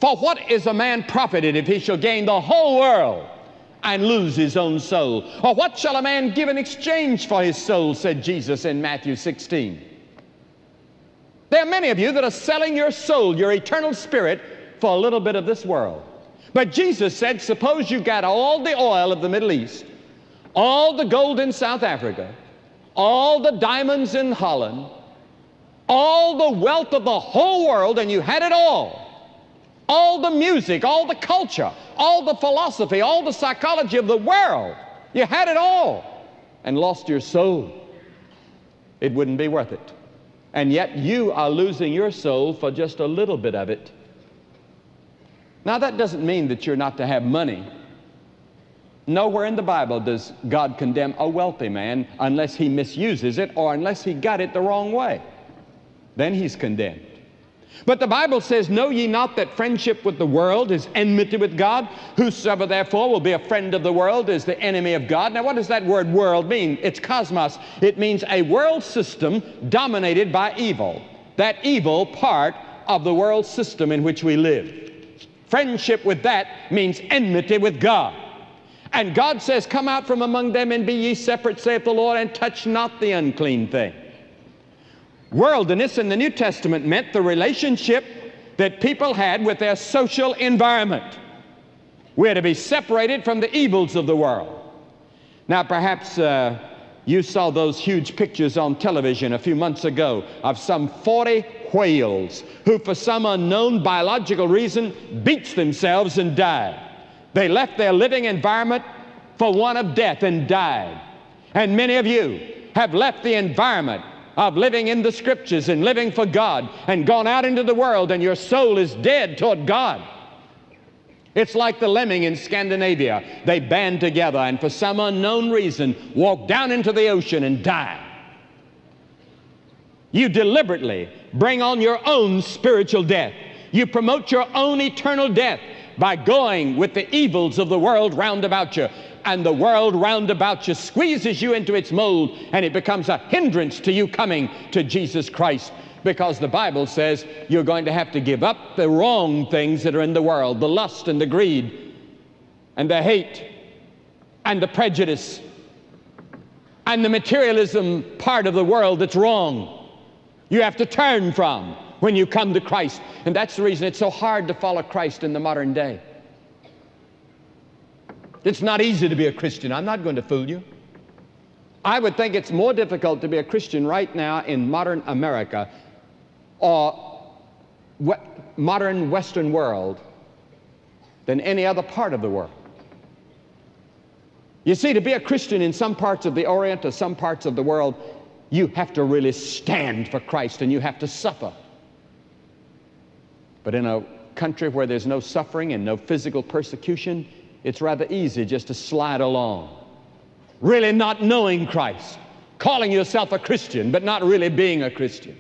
For what is a man profited if he shall gain the whole world and lose his own soul? Or what shall a man give in exchange for his soul, said Jesus in Matthew 16. There are many of you that are selling your soul, your eternal spirit, for a little bit of this world. But Jesus said, suppose you got all the oil of the Middle East, all the gold in South Africa, all the diamonds in Holland, all the wealth of the whole world, and you had it all the music, all the culture, all the philosophy, all the psychology of the world, you had it all and lost your soul. It wouldn't be worth it. And yet you are losing your soul for just a little bit of it. Now that doesn't mean that you're not to have money. Nowhere in the Bible does God condemn a wealthy man unless he misuses it or unless he got it the wrong way. Then he's condemned. But the Bible says, know ye not that friendship with the world is enmity with God? Whosoever therefore will be a friend of the world is the enemy of God. Now what does that word world mean? It's cosmos. It means a world system dominated by evil. That evil part of the world system in which we live. Friendship with that means enmity with God. And God says, come out from among them and be ye separate, saith the Lord, and touch not the unclean thing. Worldliness in the New Testament meant the relationship that people had with their social environment. We're to be separated from the evils of the world. Now perhaps you saw those huge pictures on television a few months ago of some 40 whales who for some unknown biological reason beats themselves and died. They left their living environment for one of death and died. And many of you have left the environment of living in the Scriptures and living for God and gone out into the world, and your soul is dead toward God. It's like the lemming in Scandinavia. They band together and for some unknown reason walk down into the ocean and die. You deliberately bring on your own spiritual death. You promote your own eternal death by going with the evils of the world round about you. And the world round about you squeezes you into its mold, and it becomes a hindrance to you coming to Jesus Christ, because the Bible says you're going to have to give up the wrong things that are in the world, the lust and the greed and the hate and the prejudice and the materialism part of the world that's wrong. You have to turn from when you come to Christ. And that's the reason it's so hard to follow Christ in the modern day. It's not easy to be a Christian. I'm not going to fool you. I would think it's more difficult to be a Christian right now in modern America or modern Western world than any other part of the world. You see, to be a Christian in some parts of the Orient or some parts of the world, you have to really stand for Christ and you have to suffer. But in a country where there's no suffering and no physical persecution, it's rather easy just to slide along, really not knowing Christ, calling yourself a Christian, but not really being a Christian.